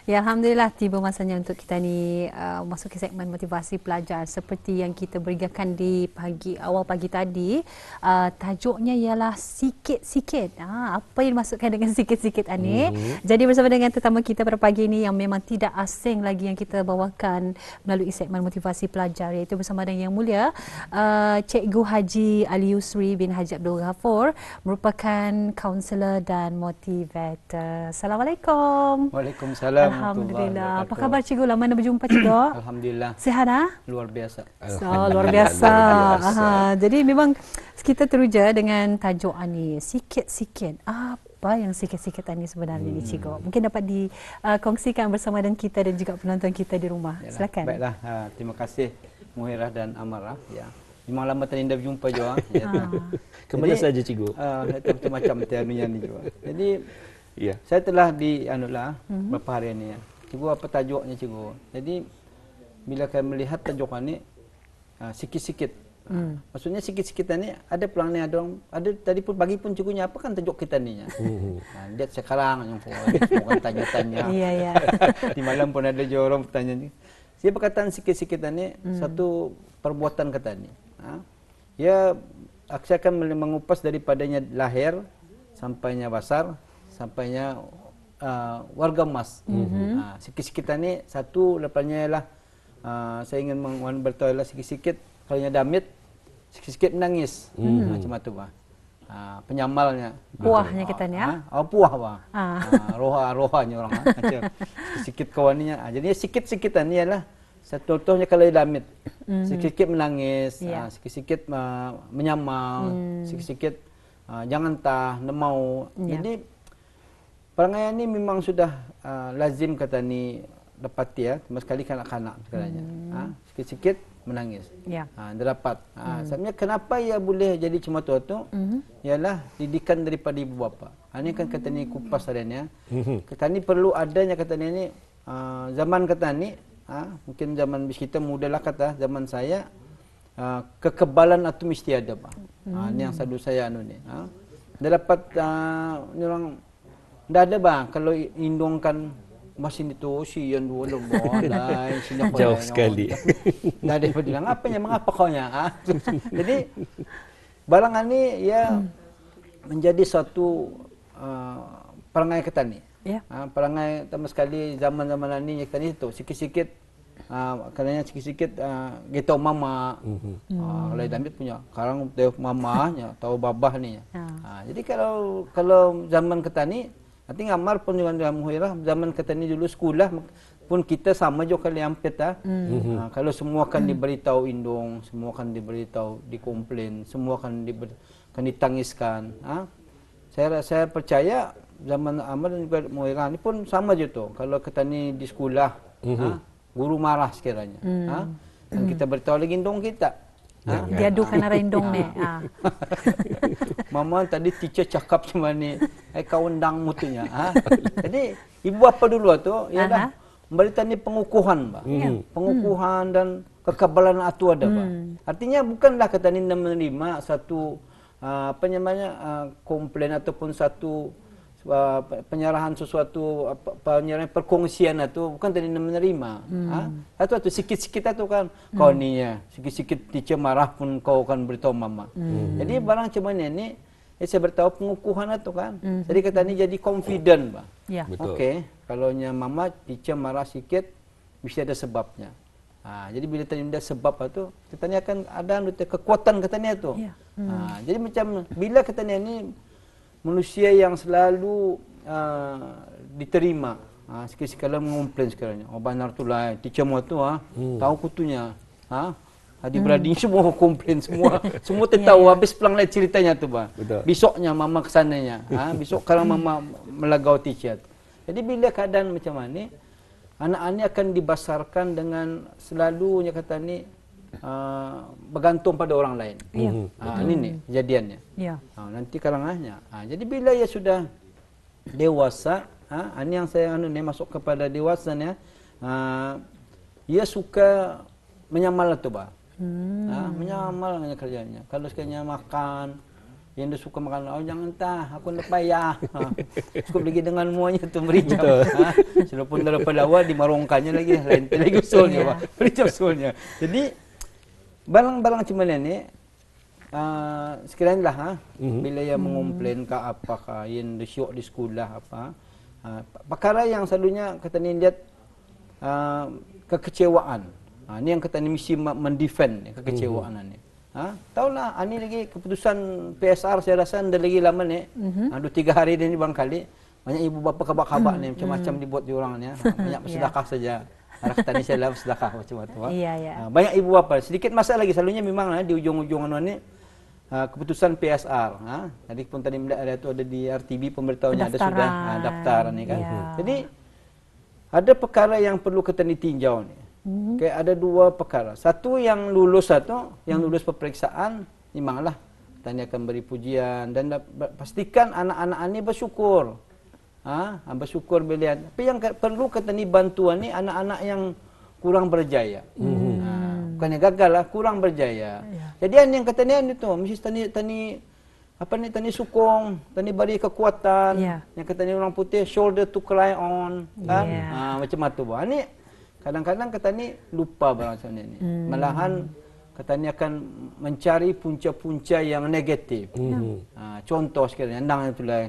Ya, Alhamdulillah tiba masanya untuk kita ni masuk ke segmen motivasi pelajar seperti yang kita berikan di awal pagi tadi. Tajuknya ialah sikit-sikit. Apa yang dimaksudkan dengan sikit-sikit ni? Jadi bersama dengan tetamu kita pada pagi ini yang memang tidak asing lagi yang kita bawakan melalui segmen motivasi pelajar, iaitu bersama dengan Yang Mulia Cikgu Haji Ali Yusri bin Haji Abdul Ghafur, merupakan kaunselor dan motivator. Assalamualaikum. Waalaikumsalam. Alhamdulillah. Apa khabar cikgu? Lama nak berjumpa cikgu. Alhamdulillah. Sihat Luar biasa. Luar biasa. Jadi memang kita teruja dengan tajuk ni, sikit-sikit. Apa yang sikit-sikit ni sebenarnya ni cikgu? Mungkin dapat dikongsikan bersama dengan kita dan juga penonton kita di rumah. Yalah, silakan. Baiklah. Terima kasih Muhirah dan Amarah. Ya. Memang lama tak dah berjumpa juga. Kemana saja cikgu? Macam-macam tianunya ni juga. Jadi saya telah beberapa hari ini. Cikgu, apa tajuknya cikgu? Jadi bila kami melihat tajuk ini sikit-sikit. Maksudnya sikit-sikit ni ada pelang ni ada tadi pun pagi pun cikgunya apa kan tajuk kita ni. Lihat sekarang yang orang tanya-tanya. Iya. Di malam pun ada je orang bertanya ni. Saya perkataan sikit-sikit ni satu perbuatan kata ni. Ya, saya akan mengupas daripadanya lahir sampainya besar sampainya warga emas. Sikit-sikit ni satu lepasnya ialah saya ingin beritahu ialah sikit-sikit kalau damit sikit-sikit menangis. Macam tu bah. Penyamalnya. Puahnya kita ni puah bah. Rohanya orang macam sikit kawannya. Jadi sikit-sikit ni ialah satu contohnya kalau damit sikit-sikit menangis, sikit-sikit menyamal, sikit-sikit jangan tah nemau. Jadi perangai ni memang sudah lazim kata ni dapati ya, cuma sekali kanak-kanak sebenarnya. Sikit-sikit menangis. Dia dapat. Sebenarnya kenapa ia boleh jadi cuma tu ialah didikan daripada ibu bapa. Ini kan kata ni kupas adanya. Kata ni perlu adanya kata ni zaman kata ni mungkin zaman kita mudalah kata zaman saya kekebalan itu mesti ada pak. Ini yang selalu saya ni. Dia dapat ni orang dah ada bang kalau indongkan mesin itu sian dua lembar dan jauh sekali. Dah ada bilang apanya mengapa kau nya. Jadi barang ini ya menjadi suatu perangai kita ni. Perangai sama sekali zaman-zaman ini kita ni itu sikit-sikit katanya sikit-sikit kita mama. Kalau damit punya sekarang tahu mamanya tahu babah ni. Jadi kalau zaman kita ni nanti ngamar pun dengan Muhirah zaman kita ni dulu sekolah pun kita sama juga kali hampir kalau semua kan diberitahu indung, semua kan diberitahu dikomplain, semua kan ditangiskan. Saya percaya zaman Amar dan juga Muhirah ni pun sama je tu. Kalau kita ni di sekolah, guru marah sekiranya. Dan kita beritahu lagi indung kita. Diadukan arah indung ni. Mama tadi teacher cakap cuma ni, kau undang mutunya. Jadi ibu apa dulu tu, ya dah berita ni pengukuhan, bah. Pengukuhan dan kekebalan atu ada, bah. Artinya bukanlah kata ni menerima satu komplain ataupun satu penyerahan sesuatu penyerahan perkongsian itu bukan tadi menerima. Atau sikit-sikit itu kan kau ni ya sikit-sikit teacher marah pun kau kan beritahu mama. Jadi barang macam ni saya beritahu pengukuhan itu kan. Jadi kata ni jadi confident bah. Okey, kalau nya mama teacher marah sikit mesti ada sebabnya. Jadi bila tadi ada sebab itu kita ni akan ada kekuatan katanya itu. Jadi macam bila katanya ni manusia yang selalu diterima. Sekali-sekala mengomplain sekarang. Benar tu lah. Teacher mu tu tahu kutunya. Adik-beradik semua komplain semua. Semua tahu habis pelang lain ceritanya tu bah. Besoknya mama kesananya. Besok kalau mama melagau teacher. Jadi bila keadaan macam ni, anak ini akan dibasarkan dengan selalunya kata ni bergantung pada orang lain. Ini nih kejadiannya. Nanti karangannya. Jadi bila ia sudah dewasa, ini yang saya ni masuk kepada dewasanya, ia suka menyamal tu bah. Menyamal dengan kerjanya. Kalau sekiranya makan, Yang dia suka makan, oh jangan tah, aku nak payah. Cukup lagi dengan muanya tu meriam. Walaupun daripada awal dimarongkannya lagi, lain lagi usulnya, meriam usulnya. Jadi barang-barang macam mana ni, sekiranya lah, bila yang mengomplain ke apakah, yang disyok di sekolah apa, perkara yang selalunya kata ni lihat kekecewaan. Ni yang kata ni mesti mendefend kekecewaan ni. Tahulah, ini lagi keputusan PSR saya rasa dah lagi lama ni. 2-3 hari ni barangkali banyak ibu bapa kabar-kabar ni macam-macam dibuat diorang ni. Banyak bersedekah saja. Arah kata ni saya lah bersedekah macam tu. Banyak ibu bapa. Sedikit masa lagi selalunya memang di ujung-ujung ni keputusan PSR. Tadi pun tadi ada tu ada di RTB pemberitahunya ada sudah daftar ni kan. Jadi ada perkara yang perlu kita ditinjau ni. Kayak ada 2 perkara. Satu yang lulus peperiksaan, memanglah tanya akan beri pujian dan pastikan anak-anak ini bersyukur. Bersyukur bila. Tapi yang perlu kata ni bantuan ni anak-anak yang kurang berjaya. Bukannya gagal lah, kurang berjaya. Jadi yang kata ni tu mesti tani sukong, tani beri kekuatan. Yang kata ni orang putih shoulder to cry on, kan? Macam tu bah. Ni kadang-kadang kata ni lupa barang macam ni. Malahan kata ni akan mencari punca-punca yang negatif. Contoh sekiranya andang itulah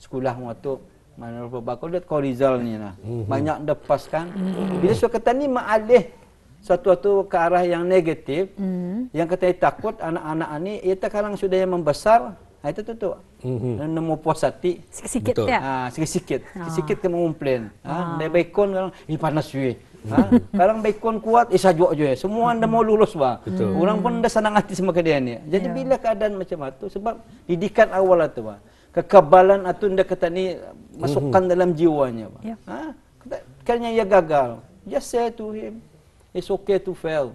sekolah waktu mana bakal lihat kau Rizal ni lah. Banyak lepas kan. Bila suatu kata ni maalih satu ke arah yang negatif, yang kata takut anak-anak ni ia sekarang sudah yang membesar, itu tu. Nemu puas hati. Sikit-sikit ya. Sikit-sikit ke mengumplain. Dia baikon orang, ini panas we. Sekarang baikon kuat, sajuk je. Semua anda mau lulus bah. Orang pun dah senang hati sama keadaan ni. Jadi bila keadaan macam itu, sebab didikan awal itu bah, kekebalan itu anda kata ni masukkan dalam jiwanya bah. Kayaknya ia gagal. Just say to him, it's okay to fail.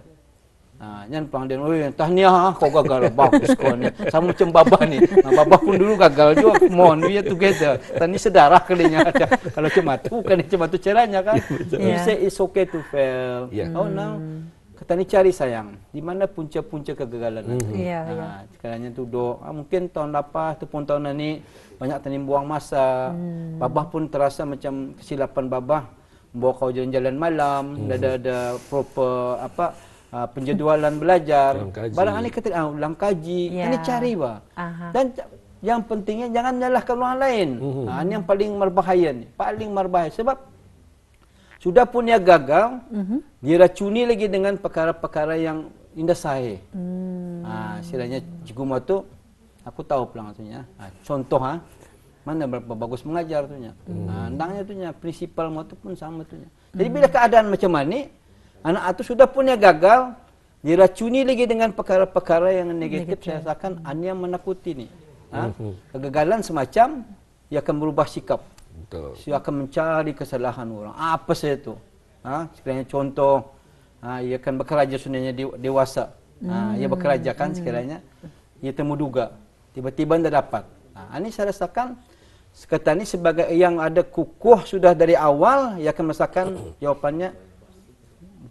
Jangan pang dia, tahniah kau gagal, bagus kau ni. Sama macam Baba ni. Baba pun dulu gagal juga. Mohon we are together. Tani sedarah kalinya. Kalau cuma tu, bukan cuma tu caranya kan. You say it's okay to fail. Oh now, kata ni cari sayang. Di mana punca-punca kegagalan. Sekarangnya tu mungkin tahun lepas ataupun tahun ini banyak tani buang masa. Baba pun terasa macam kesilapan Baba. Bawa kau jalan-jalan malam. Ada proper penjadualan belajar, barang ini kata ulang kaji, ini cari bah. Dan yang pentingnya jangan nyalahkan orang lain. Ini yang paling berbahaya ni, paling berbahaya sebab sudah punya gagal, diracuni lagi dengan perkara-perkara yang indah sahih. Istilahnya cikgu tu, aku tahu pelang tunya. Contoh mana berapa bagus mengajar tunya. Andangnya tunya, prinsipal tu pun sama tunya. Jadi bila keadaan macam ni, anak itu sudah punya gagal, diracuni lagi dengan perkara-perkara yang negatif. Saya rasakan yang menakuti ni. Kegagalan semacam, ia akan berubah sikap. Ia akan mencari kesalahan orang. Apa saya itu? Sekiranya contoh, ia akan bekerja sebenarnya dewasa. Ia bekerja kan sekiranya, ia temu duga. Tiba-tiba tidak dapat. Ini saya rasakan, sekata ini sebagai yang ada kukuh sudah dari awal, ia akan merasakan jawapannya,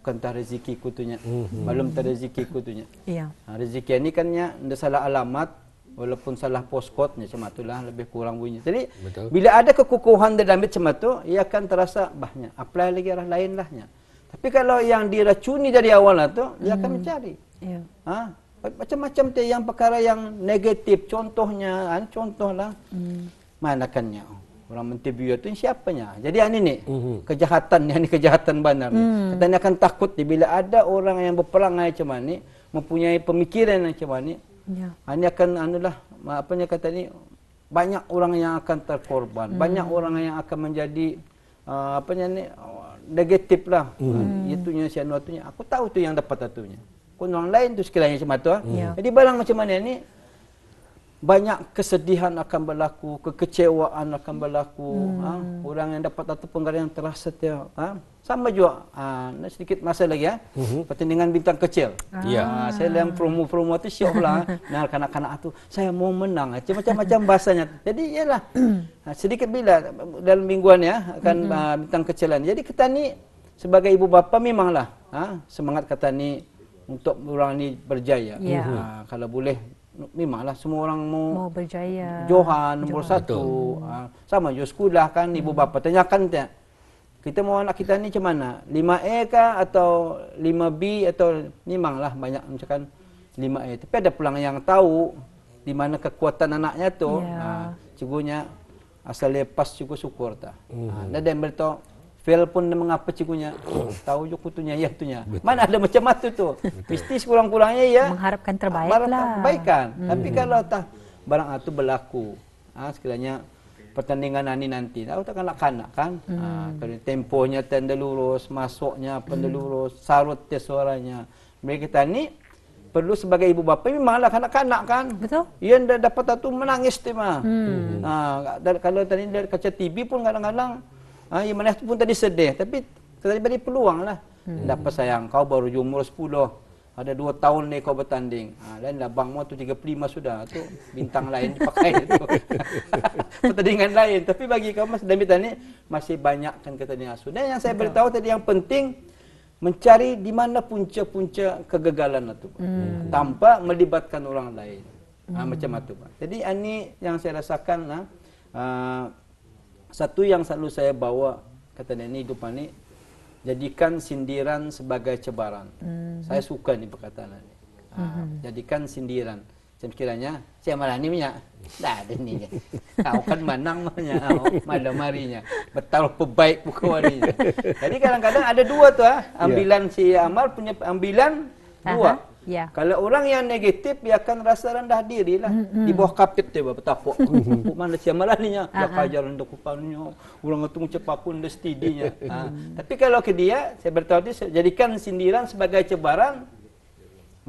bukan tak rezeki kutunya, belum tak rezeki kutunya. Rezeki ini kan ndak salah alamat, walaupun salah postcode macam itulah lebih kurang bunyi. Jadi bila ada kekukuhan dalam macam tu, ia akan terasa bahnya apply lagi arah lain lahnya. Tapi kalau yang diracuni dari awal tu, dia akan mencari. Macam-macam tu yang perkara yang negatif. Contohnya, contohlah manakannya. Orang menterview itu siapanya. Jadi ini ni kejahatan ni, kejahatan benar ni. Katanya akan takut bila ada orang yang berperangai macam ni, mempunyai pemikiran macam ni. Ini akan apanya kata ni, banyak orang yang akan terkorban, banyak orang yang akan menjadi negatif lah. Itunya sianuatunya. Aku tahu tu yang dapat atunya. Orang lain tu sekiranya macam tu. Jadi barang macam mana ni, banyak kesedihan akan berlaku, kekecewaan akan berlaku. Orang yang dapat ataupun yang terasa dia. Sama juga, sedikit masa lagi pertandingan bintang kecil. Saya dalam promo-promo tu siap lah. Nah, kanak-kanak tu, saya mau menang. Macam-macam bahasanya. Jadi ialah sedikit bila dalam mingguan akan bintang kecilan. Jadi kita ni sebagai ibu bapa memanglah semangat kata ni untuk orang ni berjaya. Kalau boleh memanglah semua orang Mau berjaya. Johan nombor satu. Sama juga sekolah kan, ibu bapa tanyakan tak, kita mau anak kita ni macam mana? 5A kah atau 5B atau memanglah banyak misalkan 5A. Tapi ada pulang yang tahu di mana kekuatan anaknya tu. Cikgunya asal lepas cikgu syukur tak. Ada yang beritahu fail pun dia mengapa cikgunya. Tahu je kutunya ya tunya. Mana ada macam itu tu. Mesti sekurang-kurangnya ya mengharapkan terbaik lah. Kebaikan. Tapi kalau tak barang itu berlaku, sekiranya pertandingan ini nanti, tahu tak kanak-kanak kan? Kalau temponya tanda lurus, masuknya tanda lurus, sarut tes suaranya. Mereka kita ni perlu sebagai ibu bapa memanglah kanak-kanak kan. Betul. Ia dah dapat satu menangis tu mah. Kalau tadi dari kaca TV pun kadang-kadang yang mana pun tadi sedih, tapi tadi beri peluang lah. Dapat sayang, kau baru umur 10, ada 2 tahun ni kau bertanding. Lain lah bang mu tu 35 sudah, tu bintang lain dipakai tu. Pertandingan lain, tapi bagi kau mas Damit ni masih banyak kan pertandingan. Dan yang saya beritahu tadi yang penting mencari di mana punca-punca kegagalan itu, tanpa melibatkan orang lain. Macam itu, Pak. Jadi ini yang saya rasakan satu yang selalu saya bawa kata ini hidup ini, jadikan sindiran sebagai cebaran. Saya suka ni perkataan ini. Jadikan sindiran. Saya kiranya saya malah ni punya. Dah ada ni. Kau kan menang punya. Malam harinya. Betul pebaik bukan warinya. Jadi kadang-kadang ada dua tu ambilan si Amal punya ambilan dua. Kalau orang yang negatif dia akan rasa rendah diri lah. Di bawah kapit dia bertapuk. Mana si Amal ni nya. Dia kajar rendah kupannya. Orang itu cepat pun dia steady-nya. Tapi kalau ke dia, saya beritahu dia jadikan sindiran sebagai cebaran.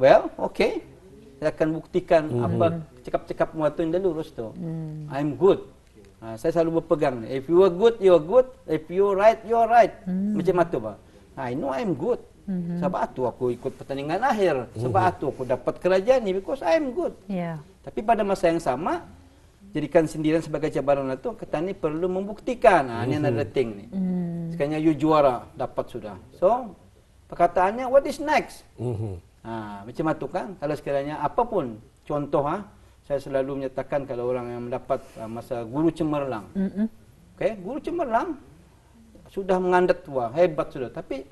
Well, okay. Saya akan buktikan apa cakap-cakap muatu yang dah lurus tu. I'm good. Saya selalu berpegang. If you are good, you are good. If you are right, you are right. Macam itu, Pak. I know I'm good. Sebab itu aku ikut pertandingan akhir. Sebab itu aku dapat kerajaan ni because I'm good. Tapi pada masa yang sama, jadikan sindiran sebagai cabaran itu, kita ni perlu membuktikan. Ini another thing ni. Sekiranya you juara, dapat sudah. So, perkataannya, what is next? Macam itu kan, kalau sekiranya apapun contoh, saya selalu menyatakan kalau orang yang mendapat masa guru cemerlang, guru cemerlang sudah mengandat tua, hebat sudah, tapi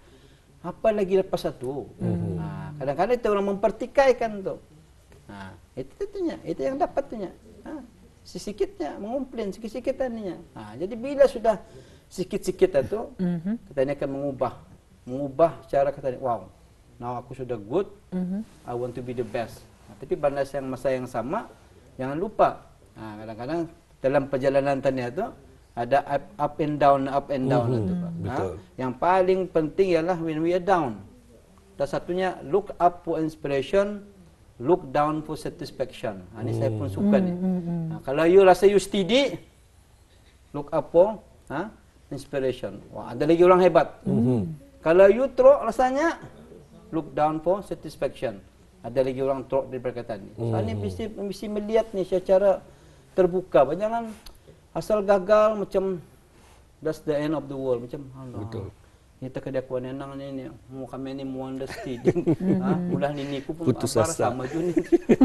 apa lagi lepas itu? Kadang-kadang itu orang mempertikaikan tu, itu yang dapat tunya, sikit-sikitnya mengumpulin sikit-sikit tadinya. Jadi bila sudah sikit-sikit itu, katanya akan mengubah cara katanya, wow. Now aku sudah good, I want to be the best. Tapi pada masa yang sama, jangan lupa. Kadang-kadang dalam perjalanan tanya itu ada up and down itu, Pak. Yang paling penting ialah when we are down. Dan satunya look up for inspiration, look down for satisfaction. Ini saya pun suka ni. Kalau you rasa you steady, look up for inspiration. Wah, ada lagi orang hebat. Kalau you teruk rasanya, look down for satisfaction. Ada lagi orang teruk dari perkataan ni. Ini mesti melihat ni secara terbuka. Jangan asal gagal macam that's the end of the world. Macam betul. Kita kedakuan enang ni mau kami ni mau understand. Mudah ni ku pun sama je ni.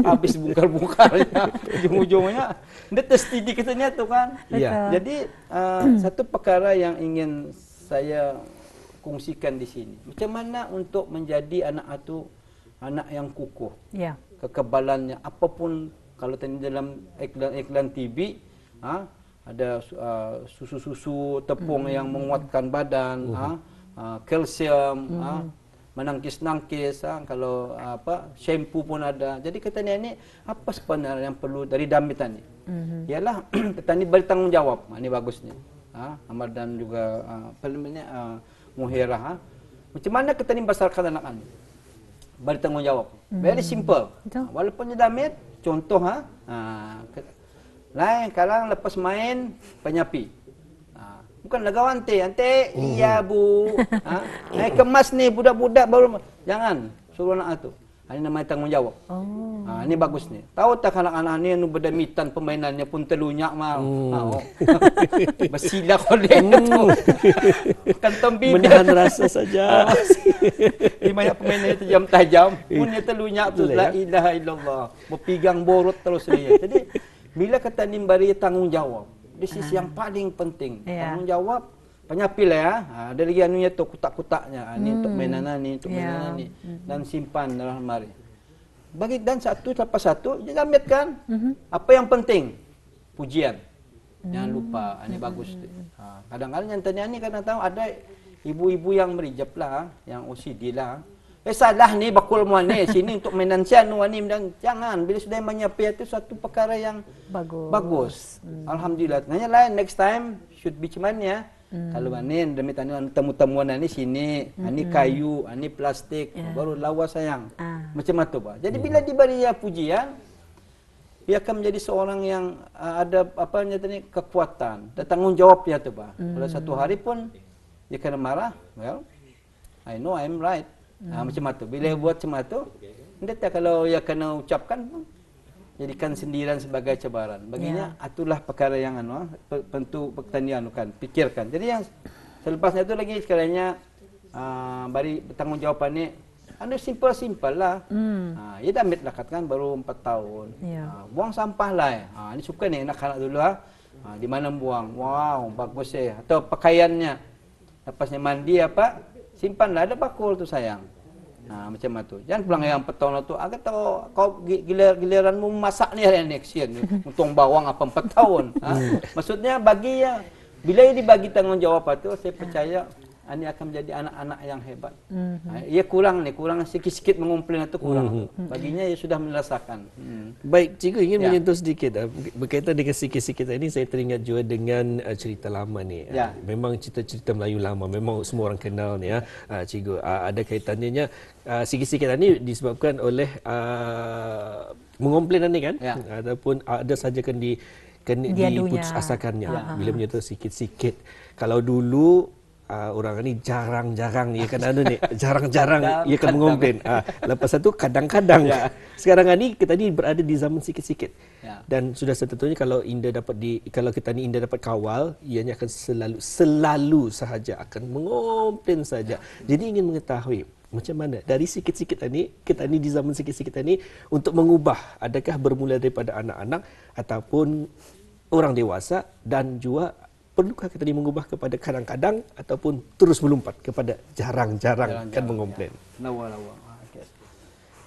Habis bungkar-bungkarnya. Ujung-ujungnya dia terstidi katanya tu kan. Jadi satu perkara yang ingin saya kongsikan di sini. Macam mana untuk menjadi anak itu anak yang kukuh. Kekebalannya apapun, kalau tadi dalam iklan TV ada susu-susu tepung yang menguatkan badan, kalsium, menangkis-nangkis, kalau shampoo pun ada. Jadi katanya ini apa sebenarnya yang perlu dari Damit ni? Ialah kita ni bertanggungjawab. Ini bagusnya. Amar dan juga Muhera, macam mana kita ni membesarkan anak-anak? Bertanggungjawab. Very simple. Walaupun dia Damit, contoh lain kalau lepas main penyapi. Bukan lagawan ante, iya bu. Kemas ni budak-budak baru. Jangan suruh anak tu. Ini namanya tanggungjawab. Oh. Ini bagus nih. Tahu tak anak-anak ni anu berdemitan permainannya pun terlunyak mal. Bersilah kau dia tu. Kan tembi Menahan rasa saja. Di banyak permainan itu tajam. Pun dia terlunyak tu. La ilaha illallah. Berpegang borot terus dia. Jadi bila kata ni beri tanggungjawab. This is yang paling penting. Tanggungjawab. Penyapil ya. Ada lagi anunya tu kutak-kutaknya. Ini untuk mainan ni, untuk mainan ni. Dan simpan dalam lemari. Bagi dan satu lepas satu dia ambilkan. Apa yang penting? Pujian. Jangan lupa. Ini bagus. Kadang-kadang yang tanya ni kadang tahu ada ibu-ibu yang merijap lah, yang OCD lah. Salah ni bakul muan ni sini untuk mainan sianu ni dan jangan bila sudah menyapai itu satu perkara yang bagus. Alhamdulillah. Nanya lain next time should be cuman ya. Kalau manin demi temu-temuan ni sini, ini kayu, ini plastik, baru lawa sayang. Macam itu Pak. Jadi bila diberi pujian, dia akan menjadi seorang yang ada apa ni kekuatan, ada tanggungjawab dia tu Pak. Kalau satu hari pun dia kena marah, well, I know I'm right. Macam itu. Bila buat macam itu, dia kalau dia kena ucapkan pun jadikan sendirian sebagai cabaran. Baginya itulah perkara yang tentu petani anukan pikirkan. Jadi yang selepasnya itu lagi sekiranya bari bertanggungjawab ni anu simple lah. Ia dah ambil lakat kan baru 4 tahun. Buang sampah lah. Ini suka ni anak-anak dulu di mana buang. Wow, bagus atau pakaiannya. Lepasnya mandi apa? Simpanlah ada bakul tu sayang. Macam itu. Jangan pulang yang petang tu. Agak tahu kau giliranmu masak ni hari next year. Untung bawang apa 4 tahun. Maksudnya bagi ya bila ia dibagi tanggungjawab itu saya percaya ini akan menjadi anak-anak yang hebat. Ia kurang sikit-sikit mengumplain itu kurang. Baginya ia sudah merasakan. Baik, cikgu ingin menyentuh sedikit berkaitan dengan sikit-sikit ini saya teringat juga dengan cerita lama ni. Memang cerita-cerita Melayu lama memang semua orang kenal ni cikgu. Ada kaitannya sikit-sikit ini disebabkan oleh mengumplain ni kan. Ataupun ada saja kan diputus asakannya bila menyentuh sikit-sikit. Kalau dulu orang ni jarang-jarang ia kan jarang-jarang ia akan mengomplain. Lepas itu kadang-kadang. Sekarang ni kita ni berada di zaman sikit-sikit. Dan sudah setentunya kalau kita ni Indah dapat kawal, ianya akan selalu sahaja akan mengomplain saja. Jadi ingin mengetahui macam mana dari sikit-sikit ini kita ni di zaman sikit-sikit ini untuk mengubah, adakah bermula daripada anak-anak ataupun orang dewasa dan juga perlukah kita mengubah kepada kadang-kadang ataupun terus melompat kepada jarang-jarang kan mengomplain. Lawa-lawa.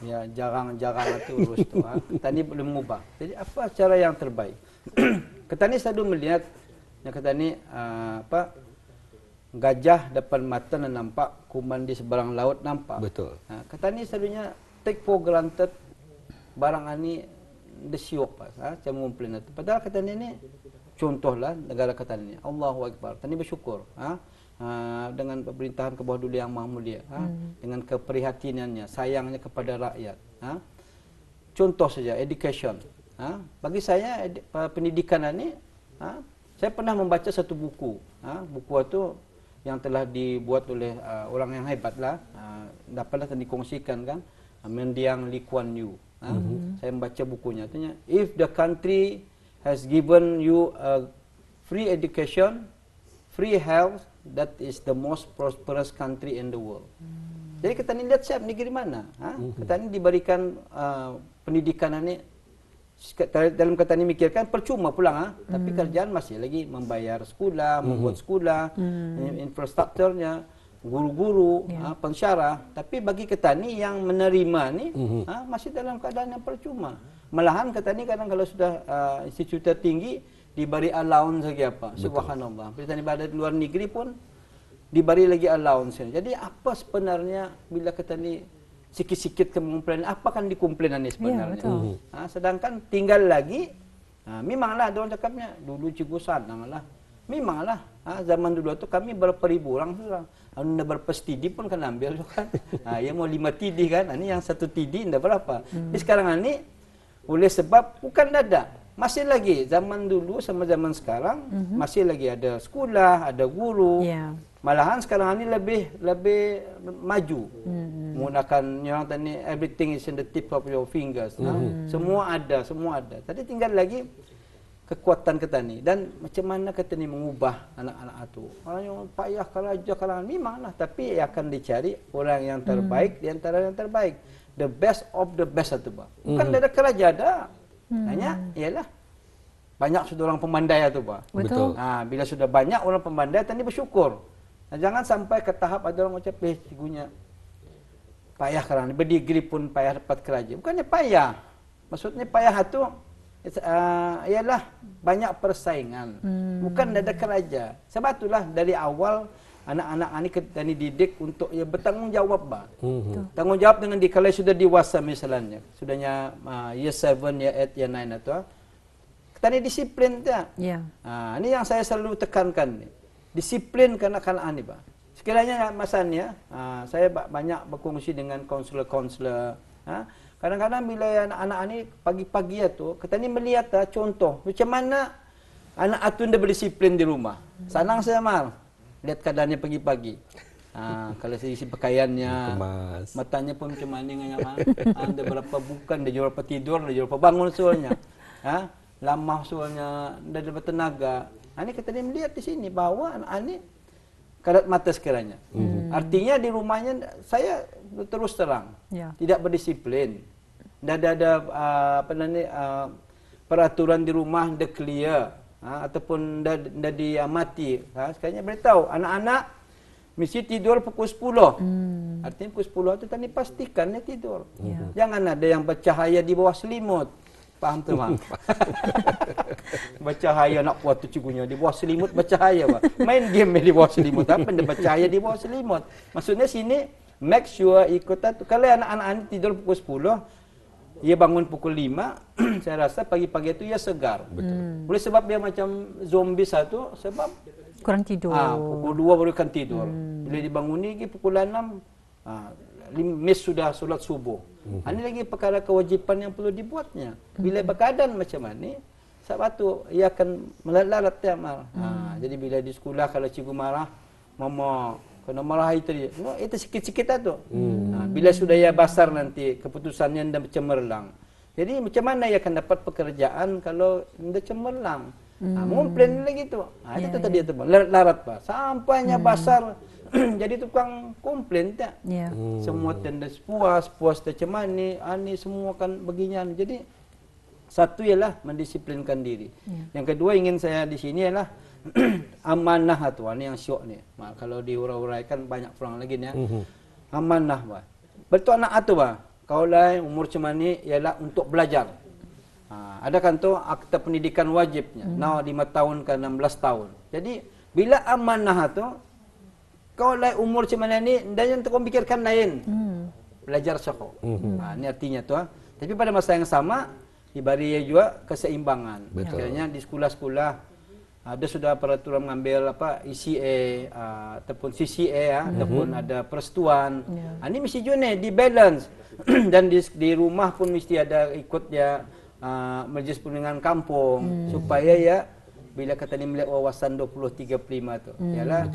Ya jarang-jarang itu urus tu. Tadi belum mengubah. Jadi apa cara yang terbaik? Kita ni selalu melihat yang kata ni gajah depan mata nampak, kuman di seberang laut nampak. Betul. Kata ni selalunya take for granted barang ni desiok macam mengomplain itu. Padahal kata ni contohlah negara kata ini, Allahu Akbar. Tadi bersyukur, dengan pemerintahan ke bawah dulu yang maha mulia, dengan keprihatinannya, sayangnya kepada rakyat. Contoh saja, education. Bagi saya pendidikan ini, saya pernah membaca satu buku. Buku itu yang telah dibuat oleh orang yang hebat lah, dapatlah dikongsikan kan, Mendiang Lee Kuan Yew. Saya membaca bukunya. Artinya, if the country has given you a free education, free health, that is the most prosperous country in the world. Jadi kita ni lihat siap negeri mana. Kita ni diberikan pendidikan ni dalam kata ni mikirkan percuma pulang tapi kerjaan masih lagi membayar sekolah, membuat sekolah, infrastrukturnya, guru-guru, pensyarah. Tapi bagi kita ni yang menerima ni masih dalam keadaan yang percuma. Malahan kata ni kadang kalau sudah institut tertinggi diberi allowance lagi apa. Subhanallah. Kita ni berada di luar negeri pun diberi lagi allowance. Jadi apa sebenarnya bila kata ni sikit-sikit kemungkinan apa kan dikomplainan ni sebenarnya. Sedangkan tinggal lagi memanglah orang cakapnya dulu cikgu sadang lah. Memanglah zaman dulu tu kami berapa ribu orang sudah. Anda berapa TD pun kan ambil kan. Yang mau 5 TD kan. Ini yang 1 TD anda berapa. Jadi sekarang ni oleh sebab bukan ada masih lagi zaman dulu sama zaman sekarang masih lagi ada sekolah, ada guru. Yeah. Malahan sekarang ini lebih maju. Menggunakan yang tadi everything is in the tip of your fingers. Semua ada. Tadi tinggal lagi kekuatan kita ni dan macam mana kita ni mengubah anak-anak itu. Orang yang payah kerja memanglah, tapi akan dicari orang yang terbaik di antara yang terbaik. The best of the best itu, Pak. Bukan ada kerja ada. Hanya ialah banyak sudah orang pemandai itu, Pak. Betul. Bila sudah banyak orang pemandai, tadi bersyukur. Jangan sampai ke tahap ada orang macam cigunya payah kerana berdegree pun payah dapat kerja. Bukannya payah. Maksudnya payah itu ialah banyak persaingan. Bukan ada kerja. Sebab itulah dari awal anak-anak ini kita dididik untuk bertanggungjawab, Pak. Tanggungjawab dengan kalau sudah dewasa misalnya, sudahnya year 7, year 8, year 9 atau kita ini disiplin tak? Yeah. Ini yang saya selalu tekankan nih. Disiplin kanak-kanak ini, Pak. Sekiranya masanya, saya banyak berkongsi dengan konselor-konselor. Kadang-kadang bila anak-anak ini pagi-pagi itu, kita ni melihat contoh macam mana anak itu dah berdisiplin di rumah. Senang saya mal lihat keadaannya pagi-pagi. Kalau isi pakaiannya, matanya pun macam mana dengan ada berapa bukan, dia berapa tidur, dia berapa bangun soalnya. Lama soalnya, dah dapat tenaga. Ini kita ni melihat di sini bahawa anak ini karat mata sekiranya. Artinya di rumahnya saya terus terang tidak berdisiplin. Tidak ada peraturan di rumah dah clear, ataupun dah diamati. Sekiranya beritahu anak-anak mesti tidur pukul 10. Artinya pukul 10 itu tadi pastikan dia tidur. Jangan ada yang bercahaya di bawah selimut. Faham tu, Bang? Bercahaya nak buat tu cigunya di bawah selimut bercahaya, Pak. Main game di bawah selimut apa dia bercahaya di bawah selimut. Maksudnya sini make sure ikut tu. Kalau anak-anak tidur pukul 10, dia bangun pukul 5, saya rasa pagi-pagi itu ia segar. Betul. Boleh sebab dia macam zombie satu sebab kurang tidur. Pukul 2 baru akan tidur. Bila dibangun ni pukul 6, mis sudah solat subuh. Ini lagi perkara kewajipan yang perlu dibuatnya. Bila berkeadaan macam ni, sebab tu ia akan melarat amal. Jadi bila di sekolah kalau cikgu marah, mama kena marah itu dia. No, itu sikit-sikit tu. Bila sudah ia besar nanti keputusannya dah cemerlang. Jadi macam mana ia akan dapat pekerjaan kalau dah cemerlang? Mengumplain lagi tu. Itu tadi tu, larat, Pak. Sampainya besar jadi tukang komplain tak? Semua tanda puas macam mana, ani semua kan beginian. Jadi satu ialah mendisiplinkan diri. Yang kedua ingin saya di sini ialah amanah tu, ini yang syok ni. Kalau diurai-uraikan banyak kurang lagi ni. Amanah, Pak. Betul anak tu, Pak. Kaulah umur macam ni ialah untuk belajar. Ada kan tu akta pendidikan wajibnya. 5 tahun ke 16 tahun. Jadi bila amanah tu kau lai umur macam mana ni, dan yang kau fikirkan lain. Belajar soko. Ini artinya tu. Tapi pada masa yang sama, diberi juga keseimbangan. Sekiranya di sekolah-sekolah ada sudah peraturan mengambil ECA ataupun CCA ataupun ada persetuan. Ini mesti juga ni di balance. Dan di rumah pun mesti ada ikut dia majlis perundingan kampung supaya ya bila kata ni melihat wawasan 2035 tu ialah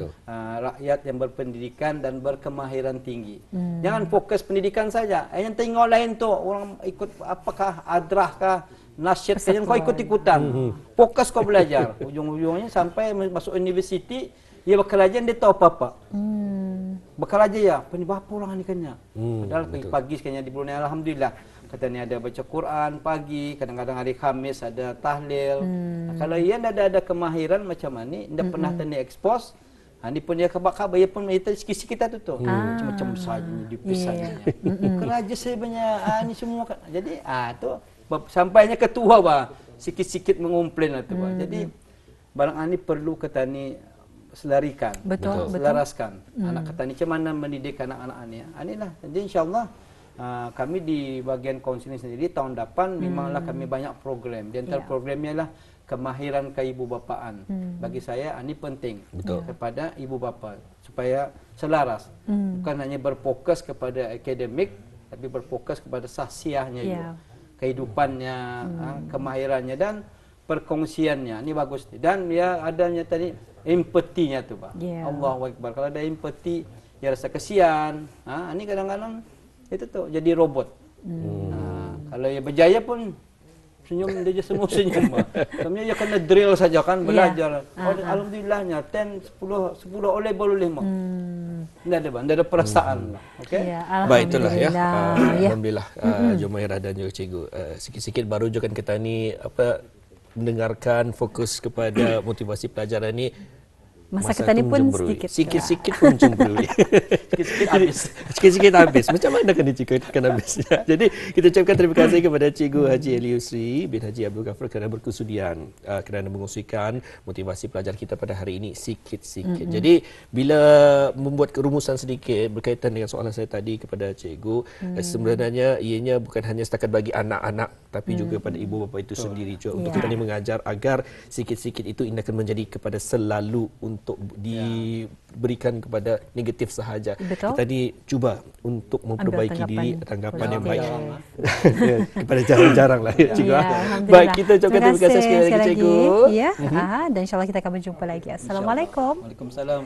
rakyat yang berpendidikan dan berkemahiran tinggi. Jangan fokus pendidikan saja. Yang tengok lain tu orang ikut apakah adrah kah nasyid kah kau ikut-ikutan. Fokus kau belajar. Ujung-ujungnya sampai masuk universiti dia bekerja dia tahu apa-apa. Bekerja ya, apa orang ni kanya. Padahal pagi sekalinya di bulan alhamdulillah. Kata ni ada baca Quran pagi, kadang-kadang hari Khamis ada tahlil. Kalau ia ada kemahiran macam ni, dah pernah tadi expose, ni pun dia kabar-kabar, ia pun kita sikit-sikit tu. Macam-macam saja di pisahnya. Kerja saya banyak, ni semua. Jadi, tu sampainya ketua, Pak, sikit-sikit mengumplain tu, Pak. Jadi, barang ni perlu kata ni selarikan, selaraskan. Anak kata ni macam mana mendidik anak-anak ni. Inilah, jadi insyaAllah, kami di bagian kaunseling sendiri tahun depan memanglah kami banyak program. Di antara programnya lah kemahiran keibubapaan. Bagi saya ini penting kepada ibu bapa supaya selaras. Bukan hanya berfokus kepada akademik tapi berfokus kepada sahsiahnya juga. kehidupannya, kemahirannya dan perkongsiannya. Ini bagus. Dan ya adanya tadi empatinya tu Pak. Allahu Akbar. Kalau ada empati, ya rasa kesian. Ini kadang-kadang itu tuh jadi robot. Kalau ya berjaya pun senyum dia semua senyum. Sebenarnya ya kena drill saja kan, belajar. Alhamdulillahnya 10 boleh mah. Tidak ada perasaan. Okey. Baik, itulah ya. Alhamdulillah Jumairah dan juga cikgu. Sikit-sikit baru juga kita ni mendengarkan fokus kepada motivasi pelajaran ni. Masa kita ni pun sikit-sikit pun cemburu. Sikit-sikit habis. Sikit-sikit habis. Macam mana kena cikgu habisnya? Jadi kita ucapkan terima kasih kepada Cikgu Haji Ali Yusri bin Haji Abdul Ghafar kerana berkesudian kerana mengungsikan motivasi pelajar kita pada hari ini sikit-sikit. Jadi bila membuat kerumusan sedikit berkaitan dengan soalan saya tadi kepada cikgu, sebenarnya ianya bukan hanya setakat bagi anak-anak tapi juga pada ibu bapa itu sendiri juga untuk kita ni mengajar agar sikit-sikit itu ini akan menjadi kepada selalu untuk diberikan kepada negatif sahaja. Betul. Kita ni cuba untuk memperbaiki diri, tanggapan yang baik. Ya. Kepada jarang-jarang lah ya, cikgu. Baik, kita ucapkan terima kasih sekali lagi cikgu. Dan insyaAllah kita akan berjumpa lagi. Assalamualaikum. Waalaikumsalam.